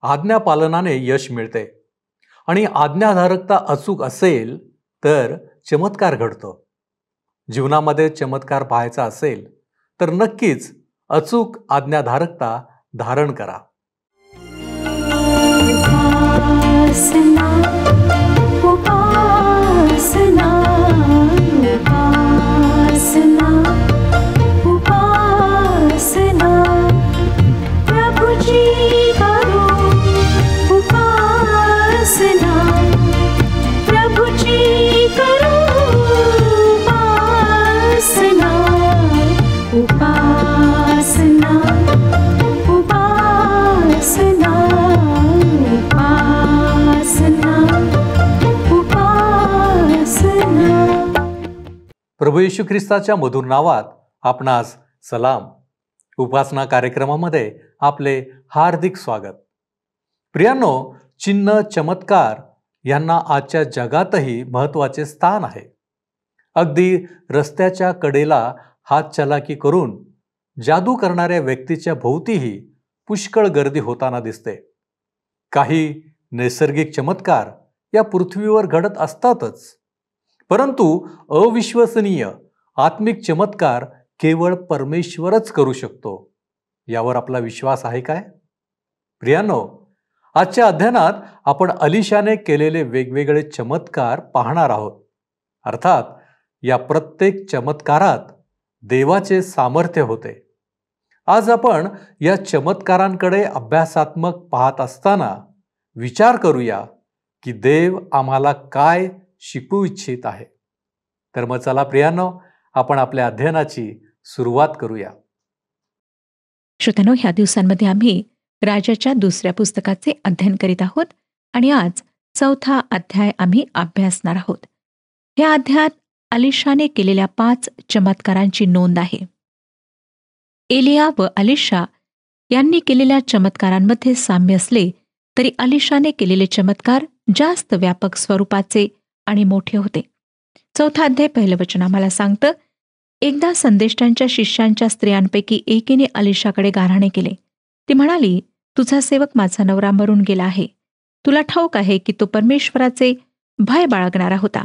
आज्ञापालनाने यश मिळते आणि आज्ञाधारकता अचूक असेल तर चमत्कार घडतो. जीवनामध्ये चमत्कार पाहायचा असेल तर नक्कीच अचूक आज्ञाधारकता धारण करा. उपासना, उपासना, उपासना, उपासना, प्रभुजी करो उपासना, प्रभुजी करो उपासना, उपासना, उपासना, उपासना, उपासना. प्रभू येशू ख्रिस्ताच्या मधुर नावात आपणास सलाम. उपासना कार्यक्रमामध्ये आपले हार्दिक स्वागत. प्रियांनो, चिन्ह, चमत्कार यांना आजच्या जगातही महत्त्वाचे स्थान आहे. अगदी रस्त्याच्या कडेला हातचलाकी करून जादू करणाऱ्या व्यक्तीच्या भोवतीही पुष्कळ गर्दी होताना दिसते. काही नैसर्गिक चमत्कार या पृथ्वीवर घडत असतातच, परंतु अविश्वसनीय आत्मिक चमत्कार केवळ परमेश्वरच करू शकतो. यावर आपला विश्वास आहे काय? प्रियांनो, आजच्या अध्ययनात आपण अलिशाने केलेले वेगवेगळे चमत्कार पाहणार आहोत. अर्थात या प्रत्येक चमत्कारात देवाचे सामर्थ्य होते. आज आपण या चमत्कारांकडे अभ्यासात्मक पाहत असताना विचार करूया की देव आम्हाला काय शिकवू इच्छित आहे. तर मग चला प्रियांनो, आपण आपल्या अध्ययनाची सुरुवात करूया. श्रोत्यांनो, ह्या दिवसांमध्ये आम्ही राजाच्या दुसऱ्या पुस्तकाचे अध्ययन करीत आहोत आणि आज 4था अध्याय आम्ही अभ्यासणार आहोत. या अध्यायात अलिशाने केलेल्या 5 चमत्कारांची नोंद आहे. एलिया व अलिशा यांनी केलेल्या चमत्कारांमध्ये साम्य असले तरी अलिशाने केलेले चमत्कार जास्त व्यापक स्वरूपाचे आणि मोठे होते. 4था अध्याय 1 वचन आम्हाला सांगतं, एकदा संदेष्टांच्या शिष्यांच्या स्त्रियांपैकी एकीने अलिशाकडे गाऱ्हाणे केले. ती म्हणाली, तुझा सेवक माझा नवरा मरून गेला आहे. तुला ठाऊक आहे की तो परमेश्वराचे भय बाळगणारा होता.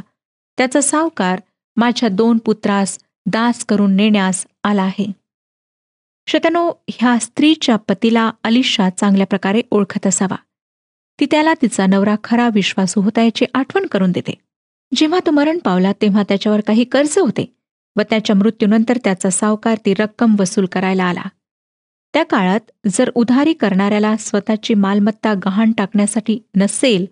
त्याचा सावकार माझ्या 2 पुत्रास दास करून नेण्यास आला आहे. श्रोत्यांनो, ह्या स्त्रीच्या पतीला अलिशा चांगल्या प्रकारे ओळखत असावा. ती त्याला तिचा नवरा खरा विश्वासू होता याची आठवण करून देते. जेव्हा तो मरण पावला तेव्हा त्याच्यावर काही कर्ज होते व त्याच्या मृत्यूनंतर त्याचा सावकार ती रक्कम वसूल करायला आला. त्या काळात जर उधारी करणाऱ्याला स्वतःची मालमत्ता गहाण टाकण्यासाठी नसेल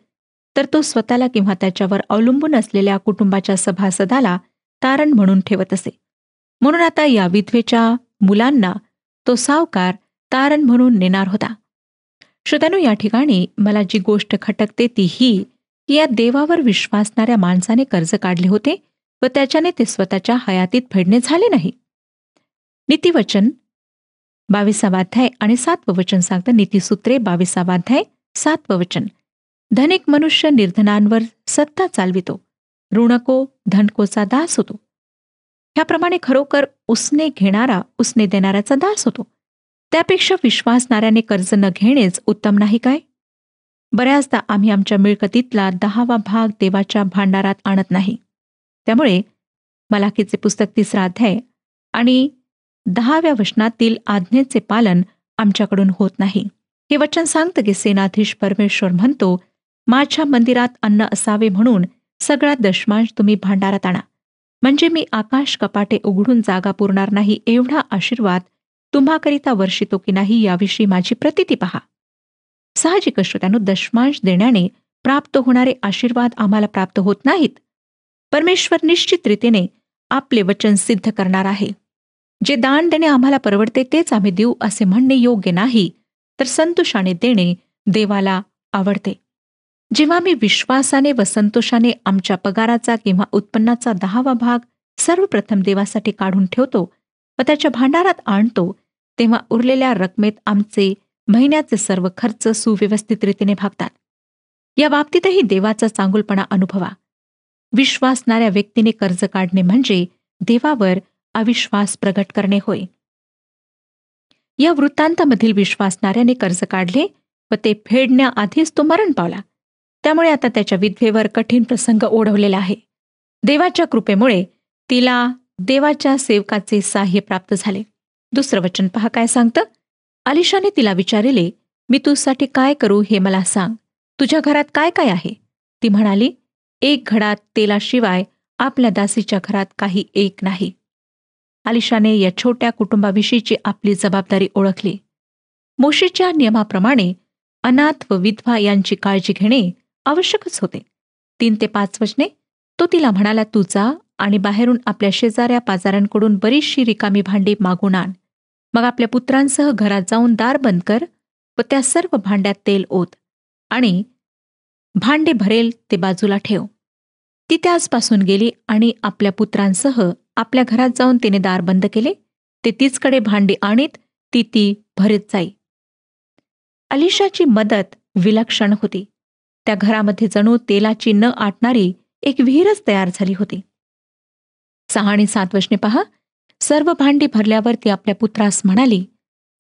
तर तो स्वतःला किंवा त्याच्यावर अवलंबून असलेल्या कुटुंबाच्या सभासदाला तारण म्हणून ठेवत असे. म्हणून आता या विधवेच्या मुलांना तो सावकार तारण म्हणून नेणार होता. श्रोत्यांनो, या ठिकाणी मला जी गोष्ट खटकते ती ही की या देवावर विश्वासणाऱ्या माणसाने कर्ज काढले होते व त्याच्याने ते स्वतःच्या हयातीत फेडणे झाले नाही. नीतिवचन 22 अध्याय आणि 7 वचन सांगतं. नीतिसूत्रे 22 अध्याय 7 वचन. धनिक मनुष्य निर्धनांवर सत्ता चालवितो, ऋणको धनकोचा दास होतो. ह्याप्रमाणे खरोखर उसने घेणारा उसने देणाऱ्याचा दास होतो. त्यापेक्षा विश्वासणाऱ्याने कर्ज न घेणेच उत्तम नाही काय? बऱ्याचदा आम्ही आमच्या मिळकतीतला 10वा भाग देवाच्या भांडारात आणत नाही. त्यामुळे मलाकीचे पुस्तक 3 अध्याय आणि 10व्या वचनातील आज्ञेचे पालन आमच्याकडून होत नाही. हे वचन सांगतं की सेनाधीश परमेश्वर म्हणतो, माझ्या मंदिरात अन्न असावे म्हणून सगळा दशमांश तुम्ही भांडारात आणा, म्हणजे मी आकाश कपाटे उघडून जागा पुरणार नाही एवढा आशीर्वाद तुम्हाकरिता वर्षितो की नाही याविषयी माझी प्रतीती पहा. साहजिक श्रोत्यांनो, दशमांश देण्याने प्राप्त होणारे आशीर्वाद आम्हाला प्राप्त होत नाहीत. परमेश्वर निश्चित रीतीने आपले वचन सिद्ध करणार आहे. जे दान देणे आम्हाला परवडते तेच आम्ही देऊ असे म्हणणे योग्य नाही, तर संतोषाने देणे देवाला आवडते. जेव्हा मी विश्वासाने व संतोषाने आमच्या पगाराचा किंवा उत्पन्नाचा 10वा भाग सर्वप्रथम देवासाठी काढून ठेवतो व त्याच्या भांडारात आणतो, तेव्हा उरलेल्या रकमेत आमचे महिन्याचे सर्व खर्च सुव्यवस्थित रीतीने भागतात. या बाबतीतही देवाचा चांगुलपणा अनुभवा. विश्वासणाऱ्या व्यक्तीने कर्ज काढणे म्हणजे देवावर अविश्वास प्रगट करणे होय. या वृत्तांतामधील विश्वासणाऱ्याने कर्ज काढले व ते फेडण्याआधीच तो मरण पावला. त्यामुळे आता त्याच्या विधवेवर कठीण प्रसंग ओढवलेला आहे. देवाच्या कृपेमुळे तिला देवाच्या सेवकाचे सहाय्य प्राप्त झाले. दुसरं वचन पहा काय सांगतं. अलिशाने तिला विचारले, मी तुझ्यासाठी काय करू हे मला सांग. तुझ्या घरात काय काय आहे? ती म्हणाली, 1 घडा तेलाशिवाय आपल्या दासीच्या घरात काही एक नाही. अलिशाने या छोट्या कुटुंबाविषयीची आपली जबाबदारी ओळखली. मोशेच्या नियमाप्रमाणे अनाथ व विधवा यांची काळजी घेणे आवश्यकच होते. 3 ते 5 वचने. तो तिला म्हणाला, तू जा आणि बाहेरून आपल्या शेजाऱ्या पाजाऱ्यांकडून बरीचशी रिकामी भांडी मागून आण. मग आपल्या पुत्रांसह घरात जाऊन दार बंद कर व त्या सर्व भांड्यात तेल ओत आणि भांडे भरेल ते बाजूला ठेव. ती त्याचपासून गेली आणि आपल्या पुत्रांसह आपल्या घरात जाऊन तिने दार बंद केले. ते तीचकडे भांडी आणीत ती भरीत जाई. अलिशाची मदत विलक्षण होती. त्या घरामध्ये जणू तेलाची न आटणारी एक विहीरच तयार झाली होती. 6 आणि 7 वचने पहा. सर्व भांडी भरल्यावर ती आपल्या पुत्रास म्हणाली,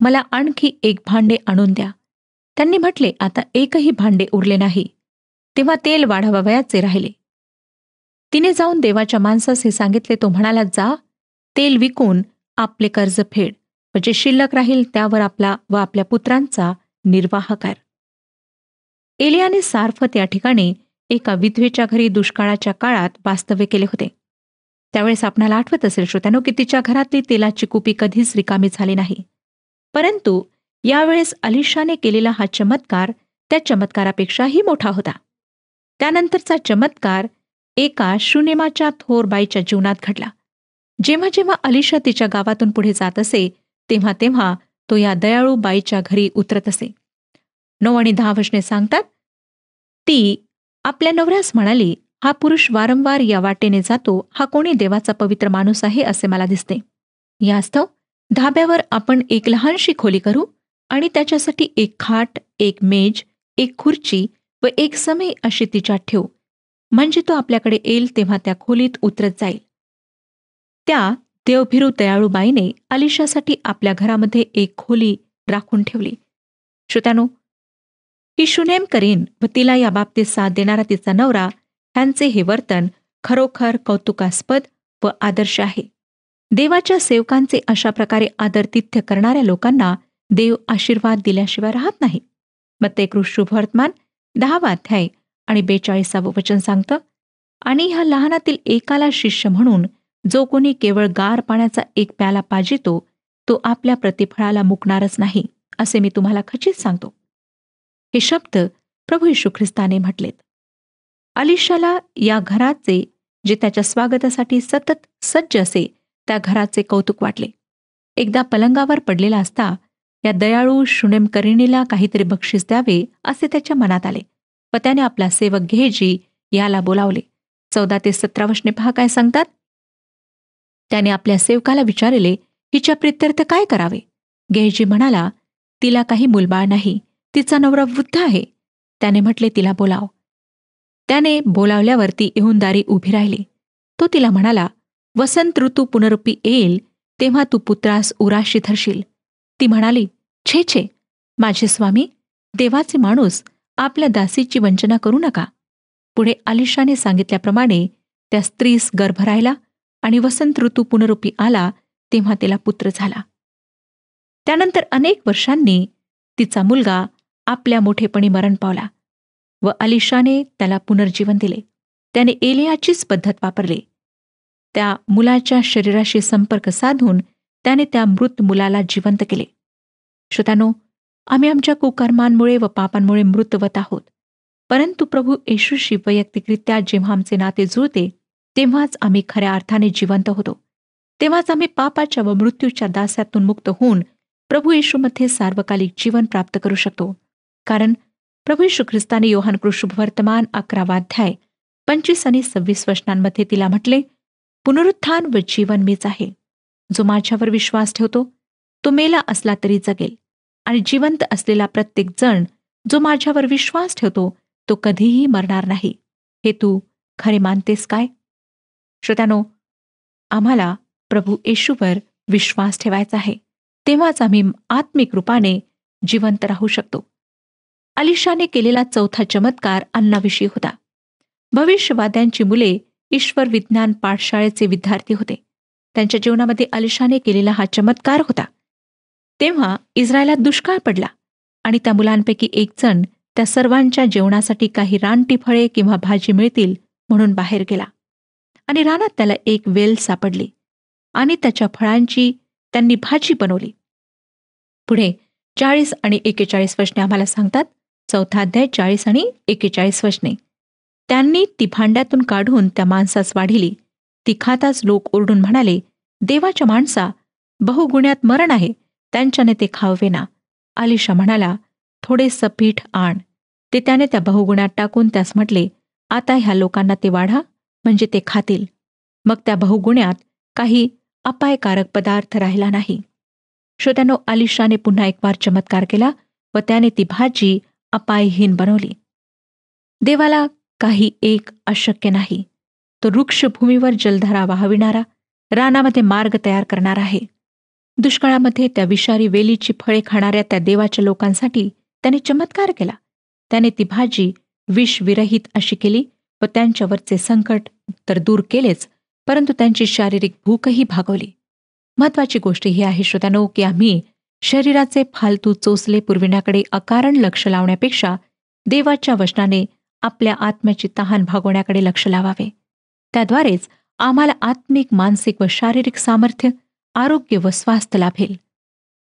मला आणखी 1 भांडे आणून द्या. त्यांनी म्हटले, आता एकही भांडे उरले नाही. तेव्हा तेल वाढवावयाचे राहिले. तिने जाऊन देवाच्या माणसास हे सांगितले. तो म्हणाला, जा, तेल विकून आपले कर्ज फेड व जे शिल्लक राहील त्यावर आपला व आपल्या पुत्रांचा निर्वाह कर. एलियाने सारफत या ठिकाणी एका विधवेच्या घरी दुष्काळाच्या काळात वास्तव्य केले होते. त्यावेळेस आपणाला आठवत असेल श्रोत्यानो की तिच्या घरातली तेलाची कुपी कधीच रिकामी झाली नाही. परंतु यावेळेस अलिशाने केलेला हा चमत्कार त्या चमत्कारापेक्षाही मोठा होता. त्यानंतरचा चमत्कार एका शुनेमाच्या थोर बाईच्या जीवनात घडला. जेव्हा जेव्हा अलिशा तिच्या गावातून पुढे जात असे तेव्हा तेव्हा तो या दयाळू बाईच्या घरी उतरत असे. 9 आणि 10 वचने सांगतात. ती आपल्या नवऱ्यास म्हणाली, हा पुरुष वारंवार या वाटेने जातो. हा कोणी देवाचा पवित्र माणूस आहे असे मला दिसते. यास्तव धाब्यावर आपण एक लहानशी खोली करू आणि त्याच्यासाठी 1 खाट, 1 मेज, 1 खुर्ची व 1 समय अशी तिच्यात ठेवू. म्हणजे तो आपल्याकडे येईल तेव्हा त्या खोलीत उतरत जाईल. त्या देवभिरू दयाळूबाईने अलिशासाठी आपल्या घरामध्ये 1 खोली राखून ठेवली. श्रोत्यानो, ही शुनेम करीन व तिला या बाबतीत साथ देणारा तिचा नवरा ह्यांचे हे वर्तन खरोखर कौतुकास्पद व आदर्श आहे. देवाच्या सेवकांचे अशा प्रकारे आदरातिथ्य करणाऱ्या लोकांना देव आशीर्वाद दिल्याशिवाय राहत नाही. मत्ते शुभवर्तमान 10 अध्याय आणि 42 वचन सांगतं. आणि ह्या लहानातील एकाला शिष्य म्हणून जो कोणी केवळ गार पाण्याचा 1 प्याला पाजितो तो आपल्या प्रतिफळाला मुकणारच नाही असे मी तुम्हाला खचित सांगतो. हे शब्द प्रभू येशू ख्रिस्ताने म्हटलेत. अलिशाला या घराचे जे त्याच्या स्वागतासाठी सतत सज्ज असे त्या घराचे कौतुक वाटले. एकदा पलंगावर पडलेला असता या दयाळू शुनेमकरिणीला काहीतरी बक्षीस द्यावे असे त्याच्या मनात आले व त्याने आपला सेवक गेहजी याला बोलावले. 14 ते 17 वचने पहा काय सांगतात. त्याने आपल्या सेवकाला विचारले, हिच्या प्रित्यर्थ काय करावे? गेहजी म्हणाला, तिला काही मुलबाळ नाही, तिचा नवरा वृद्ध आहे. त्याने म्हटले, तिला बोलाव. त्याने बोलावल्यावर ती येऊन दारी उभी राहिली. तो तिला म्हणाला, वसंत ऋतू पुनरुपी येईल तेव्हा तू पुत्रास उराशी धरशील. ती म्हणाली, छे छे, माझे स्वामी, देवाचे माणूस, आपल्या दासीची वंचना करू नका. पुढे अलिशाने सांगितल्याप्रमाणे त्या स्त्रीस गर्भ राहिला आणि वसंत ऋतू पुनरुपी आला तेव्हा तिला पुत्र झाला. त्यानंतर अनेक वर्षांनी तिचा मुलगा आपल्या मोठेपणी मरण पावला व अलिशाने त्याला पुनर्जीवन दिले. त्याने एलियाचीच पद्धत वापरली. त्या मुलाच्या शरीराशी संपर्क साधून त्याने त्या मृत मुलाला जिवंत केले. श्रोत्यानो, आम्ही आमच्या कुकर्मांमुळे व पापांमुळे मृतवत आहोत. परंतु प्रभू येशूशी वैयक्तिकरित्या जेव्हा आमचे नाते जुळते तेव्हाच आम्ही खऱ्या अर्थाने जिवंत होतो. तेव्हाच आम्ही पापाच्या व मृत्यूच्या दास्यातून मुक्त होऊन प्रभू येशूमध्ये सार्वकालिक जीवन प्राप्त करू शकतो. कारण प्रभू येशू ख्रिस्ताने योहान शुभवर्तमान 11 अध्याय 25 आणि 26 वचनांमध्ये तिला म्हटले, पुनरुत्थान व जीवन मीच आहे. जो माझ्यावर विश्वास ठेवतो तो मेला असला तरी जगेल, आणि जिवंत असलेला प्रत्येक जण जो माझ्यावर विश्वास ठेवतो तो कधीही मरणार नाही. हे तू खरे मानतेस काय? श्रोत्यानो, आम्हाला प्रभू येशूवर विश्वास ठेवायचा आहे. तेव्हाच आम्ही आत्मिक रूपाने जिवंत राहू शकतो. अलिशाने केलेला चौथा चमत्कार अन्नाविषयी होता. भविष्यवाद्यांची मुले ईश्वर विज्ञान पाठशाळेचे विद्यार्थी होते. त्यांच्या जीवनामध्ये अलिशाने केलेला हा चमत्कार होता. तेव्हा इस्रायलात दुष्काळ पडला आणि त्या मुलांपैकी एक जण त्या सर्वांच्या जेवणासाठी काही रानटी फळे किंवा भाजी मिळतील म्हणून बाहेर गेला आणि रानात त्याला एक वेल सापडली आणि त्याच्या फळांची त्यांनी भाजी बनवली. पुढे 40 आणि 41 वचने आम्हाला सांगतात. चौथा अध्याय 40 आणि 41 वचने. त्यांनी ती भांड्यातून काढून त्या माणसास वाढिली. ती खाताच लोक ओरडून म्हणाले, देवाच्या माणसा, बहुगुण्यात मरण आहे, त्यांच्याने ते खावेना. अलिशा म्हणाला, थोडेसं पीठ आण. ते त्याने त्या बहुगुण्यात टाकून त्यास म्हटले, आता ह्या लोकांना ते वाढा, म्हणजे ते खातील. मग त्या बहुगुण्यात काही अपायकारक पदार्थ राहिला नाही. श्रोत्यांनो, अलिशाने पुन्हा एक वार चमत्कार केला व त्याने ती भाजी अपायहीन बनवली. देवाला काही एक अशक्य नाही. तो वृक्षभूमीवर जलधारा वाहविणारा, रानामध्ये मार्ग तयार करणारा आहे. दुष्काळामध्ये त्या विषारी वेलीची फळे खाणाऱ्या त्या देवाच्या लोकांसाठी त्याने चमत्कार केला. त्याने ती भाजी विषविरहित अशी केली व त्यांच्यावरचे संकट तर दूर केलेच, परंतु त्यांची शारीरिक भूकही भागवली. महत्वाची गोष्ट ही आहे श्रोत्यानो, की आम्ही शरीराचे फालतू चोचले पुरविण्याकडे अकारण लक्ष लावण्यापेक्षा देवाच्या वचनाने आपल्या आत्म्याची तहान भागवण्याकडे लक्ष लावावे. त्याद्वारेच आम्हाला आत्मिक, मानसिक व शारीरिक सामर्थ्य, आरोग्य व स्वास्थ्य लाभेल.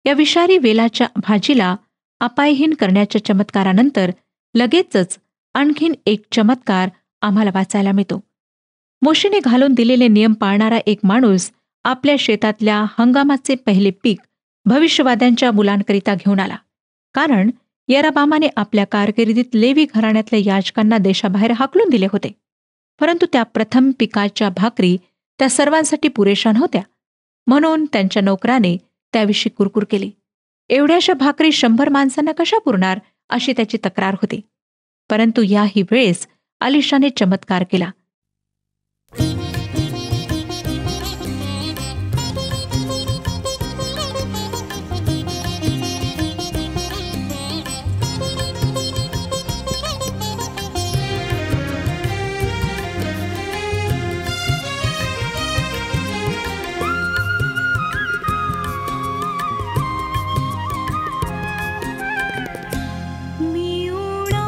या विषारी वेलाच्या भाजीला अपायहीन करण्याच्या चमत्कारानंतर लगेचच आणखीन एक चमत्कार आम्हाला वाचायला मिळतो. मोशेने घालून दिलेले नियम पाळणारा एक माणूस आपल्या शेतातल्या हंगामाचे पहिले पीक भविष्यवाद्यांच्या मुलांकरिता घेऊन आला. कारण यराबामाने आपल्या कारकिर्दीत लेवी घराण्यातल्या याजकांना देशाबाहेर हाकलून दिले होते. परंतु त्या प्रथम पिकाच्या भाकरी त्या सर्वांसाठी पुरेशा नव्हत्या. म्हणून त्यांच्या नोकराने त्याविषयी कुरकुर केली. एवढ्याशा भाकरी 100 माणसांना कशा पुरणार, अशी त्याची तक्रार होती. परंतु याही वेळेस अलिशाने चमत्कार केला. मी उडा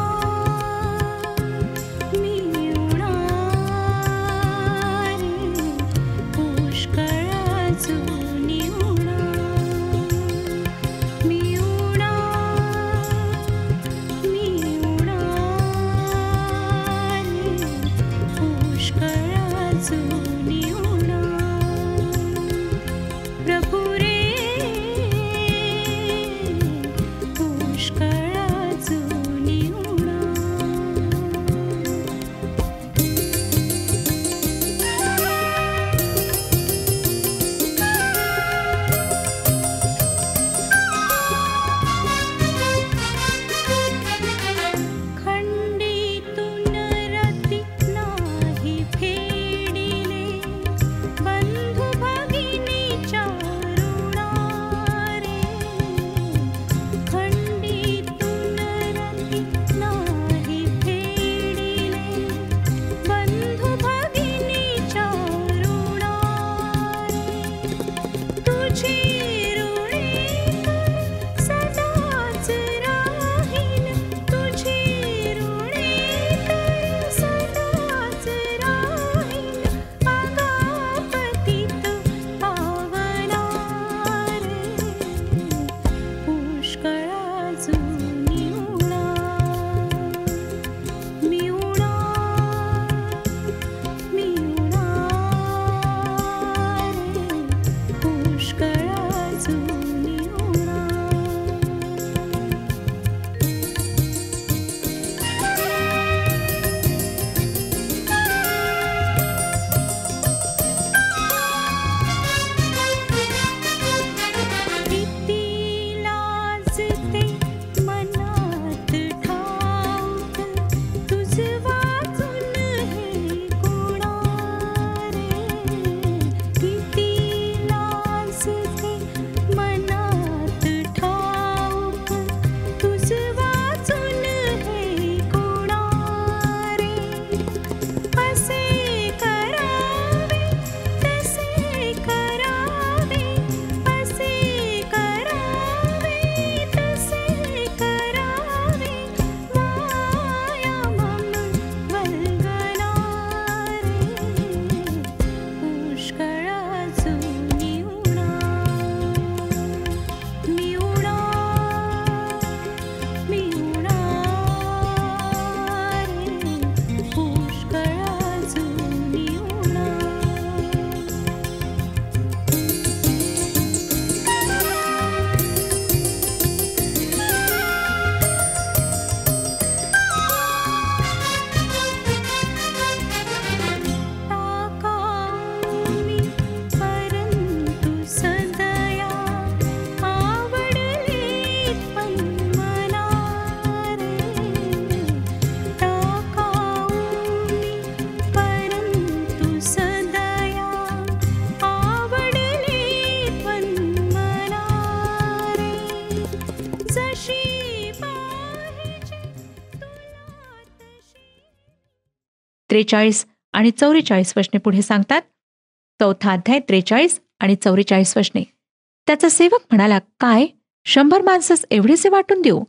43 आणि 44 वचने पुढे सांगतात. 4 अध्याय 43 आणि 44 वचने. त्याचा सेवक म्हणाला, काय 100 माणसंच एवढेसे वाटून देऊ?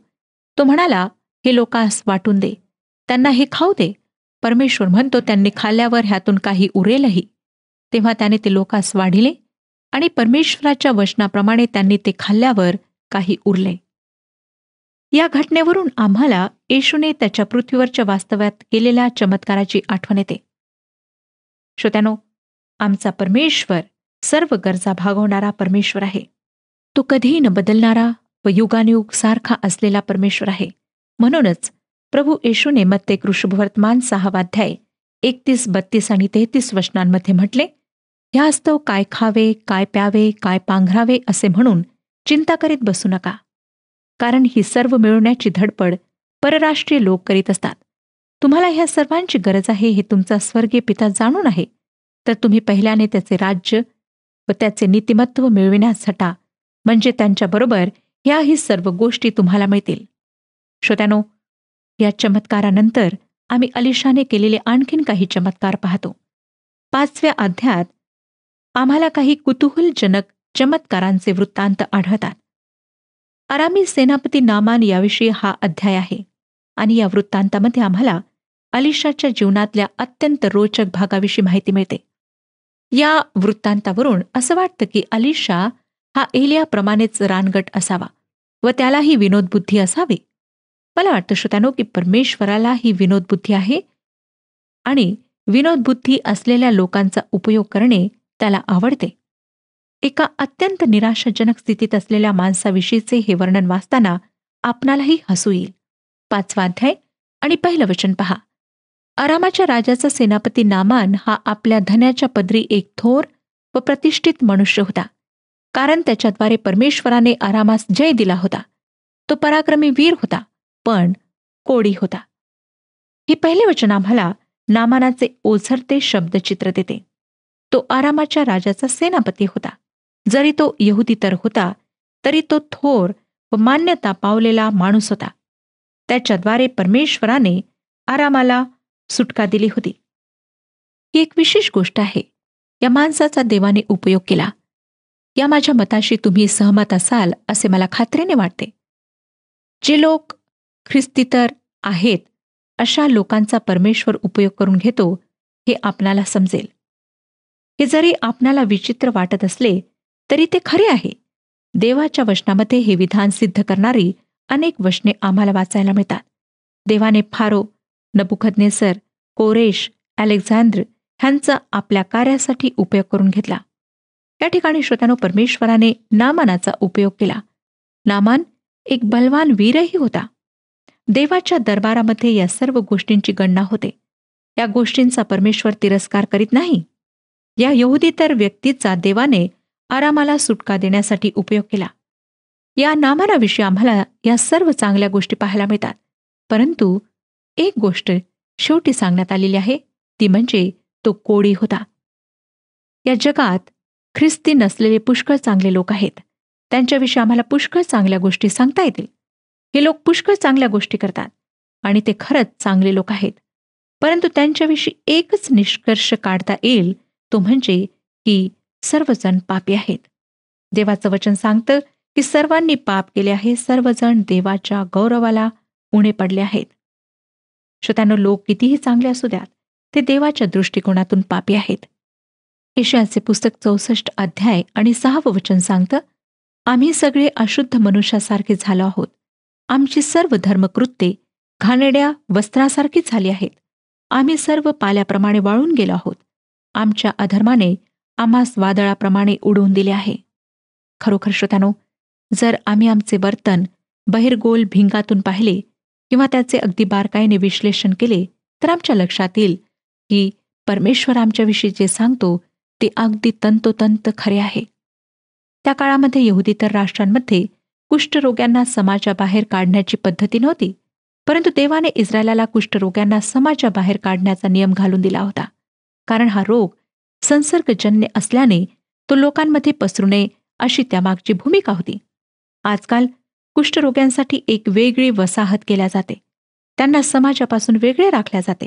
तो म्हणाला, हे लोकांस वाटून दे, त्यांना हे खाऊ दे. परमेश्वर म्हणतो, त्यांनी खाल्ल्यावर ह्यातून काही उरेलही. तेव्हा त्याने ते लोकांस वाढिले आणि परमेश्वराच्या वचनाप्रमाणे त्यांनी ते खाल्ल्यावर काही उरले. या घटनेवरून आम्हाला येशूने त्याच्या पृथ्वीवरच्या वास्तव्यात केलेल्या चमत्काराची आठवण येते. श्रोत्यानो, आमचा परमेश्वर सर्व गरजा भागवणारा परमेश्वर आहे. तो कधीही न बदलणारा व युगानुयुग सारखा असलेला परमेश्वर आहे. म्हणूनच प्रभू येशूने मत्ते शुभवर्तमान 6 अध्याय 31, 32 आणि 33 वचनांमध्ये म्हटले, ह्यास्तव काय खावे, काय प्यावे, काय पांघरावे असे म्हणून चिंता करीत बसू नका. कारण ही सर्व मिळवण्याची धडपड परराष्ट्रीय लोक करीत असतात. तुम्हाला ह्या सर्वांची गरज आहे हे तुमचा स्वर्गीय पिता जाणून आहे. तर तुम्ही पहिल्याने त्याचे राज्य व त्याचे नीतिमत्व मिळविण्यास झटा, म्हणजे त्यांच्याबरोबर ह्याही सर्व गोष्टी तुम्हाला मिळतील. श्रोत्यानो, या चमत्कारानंतर आम्ही अलिशाने केलेले आणखीन काही चमत्कार पाहतो. 5व्या अध्यायात आम्हाला काही कुतूहलजनक चमत्कारांचे वृत्तांत आढळतात. अरामी सेनापती नामान याविषयी हा अध्याय आहे आणि या वृत्तांतामध्ये आम्हाला अलिशाच्या जीवनातल्या अत्यंत रोचक भागाविषयी माहिती मिळते. या वृत्तांतावरून असं वाटतं की अलिशा हा एलियाप्रमाणेच रानगट असावा व त्यालाही विनोदबुद्धी असावी. मला वाटतं श्रोत्यानो की परमेश्वराला ही विनोदबुद्धी आहे आणि विनोदबुद्धी असलेल्या लोकांचा उपयोग करणे त्याला आवडते. एका अत्यंत निराशाजनक स्थितीत असलेल्या माणसाविषयीचे हे वर्णन वाचताना आपणालाही हसू येईल. 5वा अध्याय आणि 1 वचन पहा. अरामाच्या राजाचा सेनापती नामान हा आपल्या धन्याच्या पदरी एक थोर व प्रतिष्ठित मनुष्य होता, कारण त्याच्याद्वारे परमेश्वराने अरामास जय दिला होता. तो पराक्रमी वीर होता, पण कोडी होता. हे पहिले वचन आम्हाला नामानाचे ओझरते शब्दचित्र देते. तो आरामाच्या राजाचा सेनापती होता. जरी तो यहुदी तर होता, तरी तो थोर व मान्यता पावलेला माणूस होता. त्याच्याद्वारे परमेश्वराने आरामाला सुटका दिली होती. ही एक विशेष गोष्ट आहे. या माणसाचा देवाने उपयोग केला. या माझ्या मताशी तुम्ही सहमत असाल असे मला खात्रीने वाटते. जे लोक ख्रिस्तीतर आहेत अशा लोकांचा परमेश्वर उपयोग करून घेतो हे आपणाला समजेल. हे जरी आपणाला विचित्र वाटत असले तरी ते खरे आहे. देवाच्या वचनामध्ये हे विधान सिद्ध करणारी अनेक वचने आम्हाला वाचायला मिळतात. देवाने फारो, नबुकदनेसर, कोरेश, अलेक्झांद्र ह्यांचा आपल्या कार्यासाठी उपयोग करून घेतला. या ठिकाणी श्रोत्यानो, परमेश्वराने नामानाचा उपयोग केला. नामान एक बलवान वीरही होता. देवाच्या दरबारामध्ये या सर्व गोष्टींची गणना होते. या गोष्टींचा परमेश्वर तिरस्कार करीत नाही. या यहुदीतर व्यक्तीचा देवाने आरामाला सुटका देण्यासाठी उपयोग केला. या नामानाविषयी आम्हाला या सर्व चांगल्या गोष्टी पाहायला मिळतात. परंतु एक गोष्ट शेवटी सांगण्यात आलेली आहे, ती म्हणजे तो कोडी होता. या जगात ख्रिस्ती नसलेले पुष्कळ चांगले लोक आहेत. त्यांच्याविषयी आम्हाला पुष्कळ चांगल्या गोष्टी सांगता येतील. हे लोक पुष्कळ चांगल्या गोष्टी करतात आणि ते खरंच चांगले लोक आहेत. परंतु त्यांच्याविषयी एकच निष्कर्ष काढता येईल, तो म्हणजे की सर्वजण पापी आहेत. देवाचं वचन सांगतं की सर्वांनी पाप केले आहे, सर्वजण देवाच्या गौरवाला उणे पडले आहेत. श्रोत्यांनो, लोक कितीही चांगले असू द्यात, ते देवाच्या दृष्टिकोनातून पापी आहेत. यशायाचे पुस्तक 64 अध्याय आणि 6 वचन सांगतं, आम्ही सगळे अशुद्ध मनुष्यासारखे झालो आहोत. आमची सर्व धर्मकृत्ये घाणेरड्या वस्त्रासारखी झाली आहेत. आम्ही सर्व पाल्याप्रमाणे वाळून गेलो आहोत. आमच्या अधर्माने आम्हास वादळाप्रमाणे उडवून दिले आहे. खरोखर श्रोत्यानो, जर आम्ही आमचे वर्तन बहिर्गोल भिंगातून पाहिले किंवा त्याचे अगदी बारकाईने विश्लेषण केले, तर आमच्या लक्षात येईल की परमेश्वर आमच्याविषयी जे सांगतो ते अगदी तंतोतंत खरे आहे. त्या काळामध्ये यहुदीतर राष्ट्रांमध्ये कुष्ठरोग्यांना समाजाबाहेर काढण्याची पद्धती नव्हती, परंतु देवाने इस्रायलाला कुष्ठरोग्यांना समाजाबाहेर काढण्याचा नियम घालून दिला होता. कारण हा रोग संसर्गजन्य असल्याने तो लोकांमध्ये पसरू नये अशी त्यामागची भूमिका होती. आजकाल कुष्ठरोग्यांसाठी एक वेगळी वसाहत केल्या जाते. त्यांना समाजापासून वेगळे राखल्या जाते.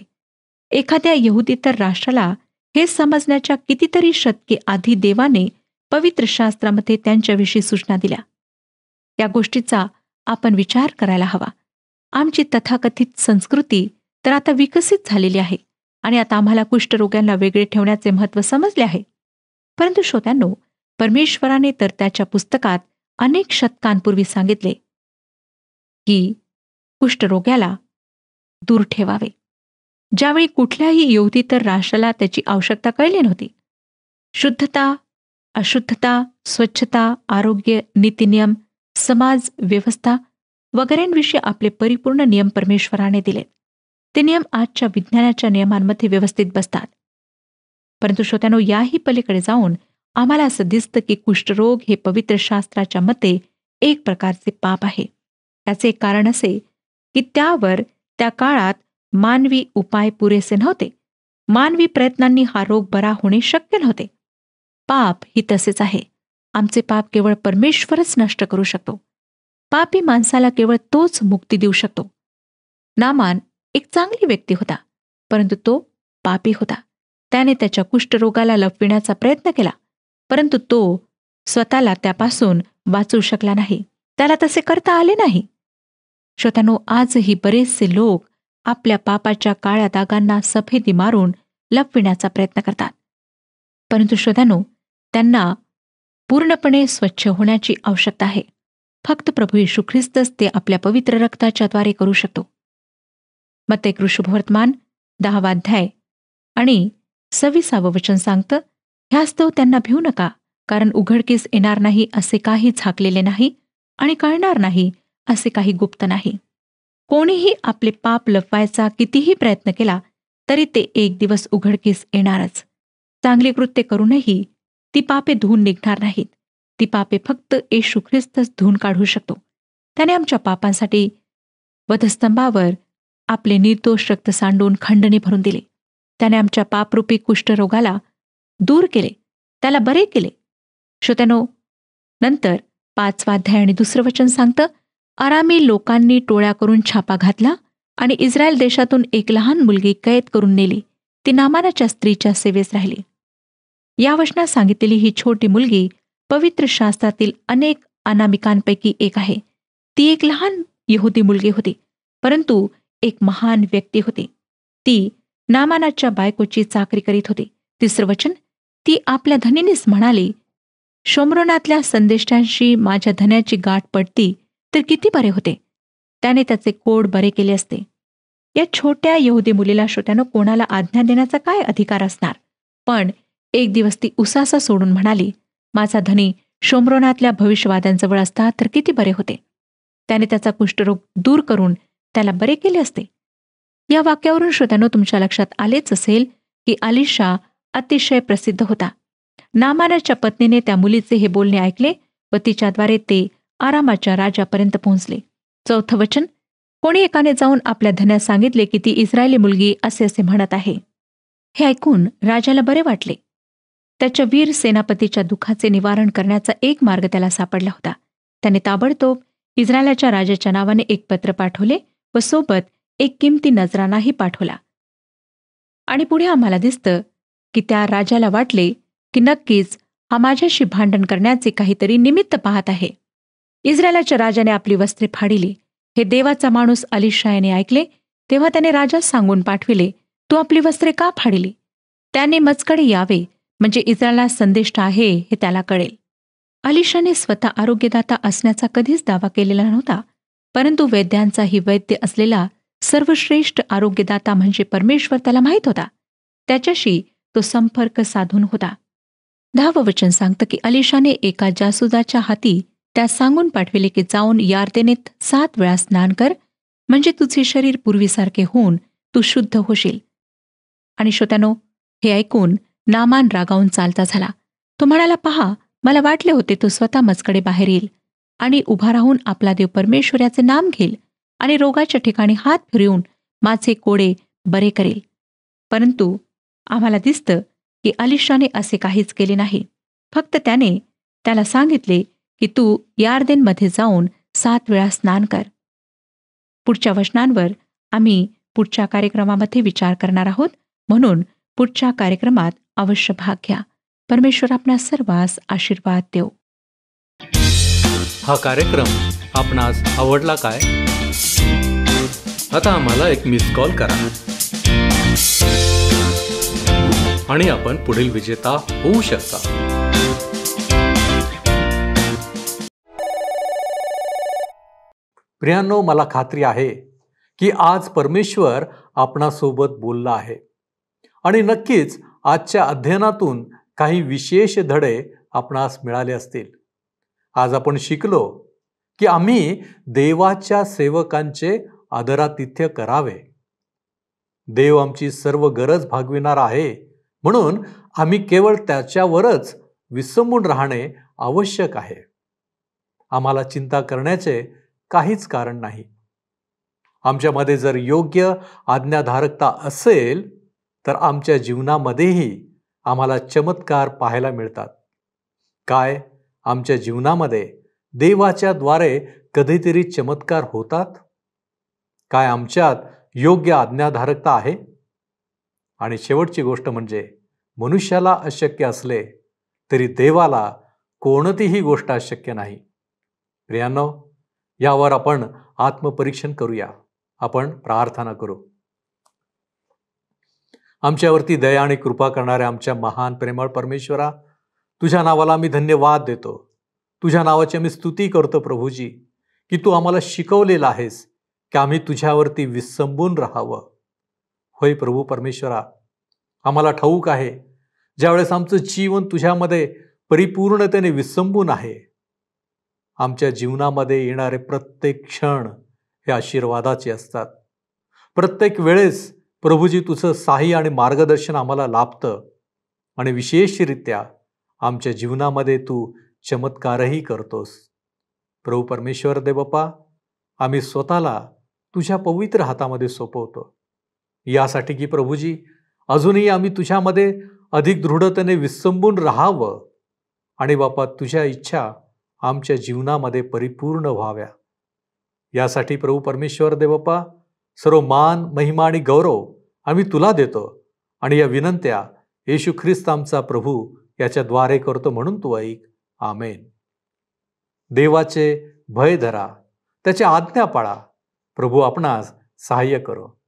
एखाद्या यहुदीतर राष्ट्राला हे समजण्याच्या कितीतरी शतके आधी देवाने पवित्र शास्त्रामध्ये त्यांच्याविषयी सूचना दिल्या. या गोष्टीचा आपण विचार करायला हवा. आमची तथाकथित संस्कृती तर आता विकसित झालेली आहे आणि आता आम्हाला कुष्ठरोग्यांना वेगळे ठेवण्याचे महत्त्व समजले आहे. परंतु श्रोत्यांनो, परमेश्वराने तर त्याच्या पुस्तकात अनेक शतकांपूर्वी सांगितले की कुष्ठरोग्याला दूर ठेवावे. ज्यावेळी कुठल्याही यहुदीतर राष्ट्राला त्याची आवश्यकता कळली नव्हती. शुद्धता, अशुद्धता, स्वच्छता, आरोग्य, नीतिनियम, समाज व्यवस्था वगैरेंविषयी आपले परिपूर्ण नियम परमेश्वराने दिलेत. ते नियम आजच्या विज्ञानाच्या नियमांमध्ये व्यवस्थित बसतात. परंतु श्रोत्यांनो, याही पलीकडे जाऊन आम्हाला असं दिसतं की कुष्ठरोग हे पवित्र शास्त्राच्या मते एक प्रकारचे पाप आहे. त्याचे एक कारण असे की त्यावर त्या काळात मानवी उपाय पुरेसे नव्हते. मानवी प्रयत्नांनी हा रोग बरा होणे शक्य नव्हते. पाप ही तसेच आहे. आमचे पाप केवळ परमेश्वरच नष्ट करू शकतो. पापी माणसाला केवळ तोच मुक्ती देऊ शकतो. नामान एक चांगली व्यक्ती होता, परंतु तो पापी होता. त्याने त्याच्या कुष्ठरोगाला लपविण्याचा प्रयत्न केला, परंतु तो स्वतःला त्यापासून वाचवू शकला नाही. त्याला तसे करता आले नाही. श्रोत्यांनो, आजही बरेचसे लोक आपल्या पापाच्या काळ्या डागांना सफेदी मारून लपविण्याचा प्रयत्न करतात. परंतु श्रोत्यांनो, त्यांना पूर्णपणे स्वच्छ होण्याची आवश्यकता आहे. फक्त प्रभू येशू ख्रिस्तच ते आपल्या पवित्र रक्ताच्या द्वारे करू शकतो. मत्ते शुभवर्तमान 10वा अध्याय आणि 26वे वचन सांगतं, ह्यास्तव त्यांना भिवू नका, कारण उघडकीस येणार नाही असे काही झाकलेले नाही आणि कळणार नाही असे काही गुप्त नाही. कोणीही आपले पाप लपवायचा कितीही प्रयत्न केला तरी ते एक दिवस उघडकीस येणारच. चांगली कृत्ये करूनही ती पापे धुवून निघणार नाहीत. ती पापे फक्त येशू ख्रिस्तच धुवून काढू शकतो. त्याने आमच्या पापांसाठी वधस्तंभावर आपले निर्दोष रक्त सांडून खंडणी भरून दिले. त्याने आमच्या पापरूपी कुष्ठरोगाला दूर केले, त्याला बरे केले. श्रोत्यांनो, नंतर 5वा अध्याय आणि 2रं वचन सांगतं, अरामी लोकांनी टोळ्या करून छापा घातला आणि इस्रायल देशातून एक लहान मुलगी कैद करून नेली. ती नामानाच्या स्त्रीच्या सेवेस राहिली. या वचनात सांगितलेली ही छोटी मुलगी पवित्र शास्त्रातील अनेक अनामिकांपैकी एक आहे. ती एक लहान यहुदी मुलगी होती, परंतु एक महान व्यक्ती होती. ती नामानाच्या बायकोची चाकरी करीत होती. 3रं वचन, ती आपल्या धनीनेच म्हणाली, शोम्रोनातल्या संदेष्टांशी माझ्या धन्याची गाठ पडती तर किती बरे होते. त्याने त्याचे कोड बरे केले असते. या छोट्या यहुदी मुलीला श्रोत्यानं कोणाला आज्ञा देण्याचा काय अधिकार असणार. पण एक दिवस ती उसासा सोडून म्हणाली, माझा धनी शोम्रोनातल्या भविष्यवाद्यांजवळ असता तर किती बरे होते. त्याने त्याचा कुष्ठरोग दूर करून त्याला बरे केले असते. या वाक्यावरून श्रोत्यानो, तुमच्या लक्षात आलेच असेल की अलिशा अतिशय प्रसिद्ध होता. नामानाच्या पत्नीने त्या मुलीचे हे बोलणे ऐकले व तिच्याद्वारे ते आरामाच्या राजापर्यंत पोहोचले. 4थं वचन, कोणी एकाने जाऊन आपल्या धन्यास सांगितले की ती इस्रायली मुलगी असे म्हणत आहे. हे ऐकून राजाला बरे वाटले. त्याच्या वीर सेनापतीच्या दुःखाचे निवारण करण्याचा एक मार्ग त्याला सापडला होता. त्याने ताबडतोब इस्रायलाच्या राजाच्या नावाने एक पत्र पाठवले व सोबत एक किमती नजरानाही पाठवला. आणि पुढे आम्हाला दिसतं की त्या राजाला वाटले की नक्कीच हा माझ्याशी भांडण करण्याचे काहीतरी निमित्त पाहत आहे. इस्रायलाच्या राजाने आपली वस्त्रे फाडिली. हे देवाचा माणूस अलिशा याने ऐकले तेव्हा त्याने राजास सांगून पाठविले, तू आपली वस्त्रे का फाडिली. त्याने मजकडे यावे, म्हणजे इस्रायला संदेष्ट आहे हे त्याला कळेल. अलिशाने स्वतः आरोग्यदाता असण्याचा कधीच दावा केलेला नव्हता, परंतु वैद्यांचाही वैद्य असलेला सर्वश्रेष्ठ आरोग्यदाता म्हणजे परमेश्वर त्याला माहीत होता. त्याच्याशी तो संपर्क साधून होता. 10वं वचन सांगतं की अलिशाने एका जासूदाच्या हाती त्यास सांगून पाठविले की जाऊन यार्देनेत 7 वेळा स्नान कर, म्हणजे तुझे शरीर पूर्वीसारखे होऊन तू शुद्ध होशील. आणि श्रोत्यानो, हे ऐकून नामान रागावून चालता झाला. तो म्हणाला, पहा, मला वाटले होते तो स्वतः मजकडे बाहेर येईल आणि उभा राहून आपला देव परमेश्वर याचे नाम घेईल आणि रोगाच्या ठिकाणी हात फिरवून माझे कोडे बरे करेल. परंतु आम्हाला दिसतं की अलिशाने असे काहीच केले नाही. फक्त त्याने त्याला सांगितले की तू यार्देनमध्ये जाऊन 7 वेळा स्नान कर. पुढच्या वचनांवर आम्ही पुढच्या कार्यक्रमामध्ये विचार करणार आहोत, म्हणून पुढच्या कार्यक्रमात अवश्य भाग घ्या. परमेश्वर आपणा सर्वांस आशीर्वाद देव. हा कार्यक्रम आपणास आवडला काय? आता आम्हाला एक मिस कॉल करा आणि आपण पुढील विजेता होऊ शकता. प्रियांनो, मला खात्री आहे की आज परमेश्वर आपणासोबत बोलला आहे आणि नक्कीच आजच्या अध्ययनातून काही विशेष धडे आपणास मिळाले असतील. आज आपण शिकलो की आम्ही देवाच्या सेवकांचे आदरातिथ्य करावे. देव आमची सर्व गरज भागविणार आहे, म्हणून आम्ही केवळ त्याच्यावरच विसंबून राहणे आवश्यक आहे. आम्हाला चिंता करण्याचे काहीच कारण नाही. आमच्यामध्ये जर योग्य आज्ञाधारकता असेल तर आमच्या जीवनामध्येही आम्हाला चमत्कार पाहायला मिळतात. काय आमच्या जीवनामध्ये देवाच्या द्वारे कधीतरी चमत्कार होतात? काय आमच्यात योग्य आज्ञाधारकता आहे? आणि शेवटची गोष्ट म्हणजे मनुष्याला अशक्य असले तरी देवाला कोणतीही गोष्ट अशक्य नाही. प्रियांनो, यावर आपण आत्मपरीक्षण करूया. आपण प्रार्थना करू. आमच्यावरती दया आणि कृपा करणाऱ्या आमच्या महान प्रेमळ परमेश्वरा, तुझ्या नावाला आम्ही धन्यवाद देतो. तुझ्या नावाची आम्ही स्तुती करतो प्रभूजी, की तू आम्हाला शिकवलेलं आहेस की आम्ही तुझ्यावरती विसंबून राहावं. होय प्रभू परमेश्वरा, आम्हाला ठाऊक आहे ज्यावेळेस आमचं जीवन तुझ्यामध्ये परिपूर्णतेने विसंबून आहे, आमच्या जीवनामध्ये येणारे प्रत्येक क्षण हे आशीर्वादाचे असतात. प्रत्येक वेळेस प्रभूजी तुझं साह्य आणि मार्गदर्शन आम्हाला लाभतं आणि विशेषरित्या आमच्या जीवनामध्ये तू चमत्कारही करतोस. प्रभू परमेश्वर देवप्पा, आम्ही स्वतःला तुझ्या पवित्र हातामध्ये सोपवतो, यासाठी की प्रभूजी अजूनही आम्ही तुझ्यामध्ये अधिक दृढतेने विसंबून राहावं आणि बापा तुझ्या इच्छा आमच्या जीवनामध्ये परिपूर्ण व्हाव्या. यासाठी प्रभू परमेश्वर देवप्पा सर्व मान, महिमा आणि गौरव आम्ही तुला देतो आणि या विनंत्या येशू ख्रिस्त आमचा प्रभू याच्याद्वारे करतो, म्हणून तू ऐक. आमेन. देवाचे भय धरा, त्याच्या आज्ञा पाळा. प्रभू आपणास सहाय्य करो.